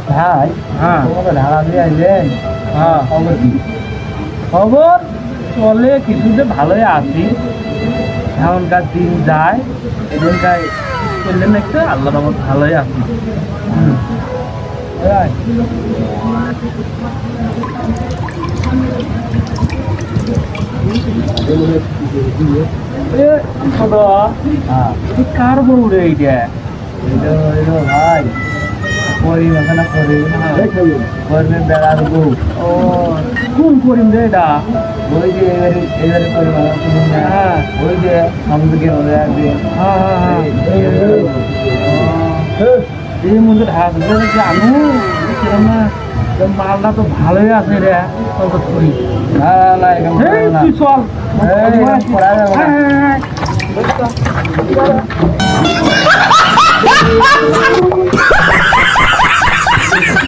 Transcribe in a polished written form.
ভাই হ্যাঁ তোমাকে ঢালা দিয়ে আইলেন হ্যাঁ খবর কি? খবর চলে কিছুতে ভালোই আছি এখনকার দিন যায় এদিনকার চললেন একটু আল্লাহর রহমত ভালোই আছি ভাই, এ খোদা হ্যাঁ এই কার বউ রে এইটা এটা হইল ভাই করিম আছে না করিম করিমের বেড়ার বউ ও কোন করিম রে এটা ওই যে এবারে এবারে করিম আমার শুনুন না হ্যাঁ ওই যে আমাদেরকে মনে আসবে হ্যাঁ হ্যাঁ হ্যাঁ এই মধ্যে ঢাকবে জানু কিরম না এই মালটা তো ভালোই আছে রে চল তো করি না না এরকম এই করো না। তুই চল এই, এরকম করা যাবে না। হ্যাঁ, হ্যাঁ, হ্যাঁ।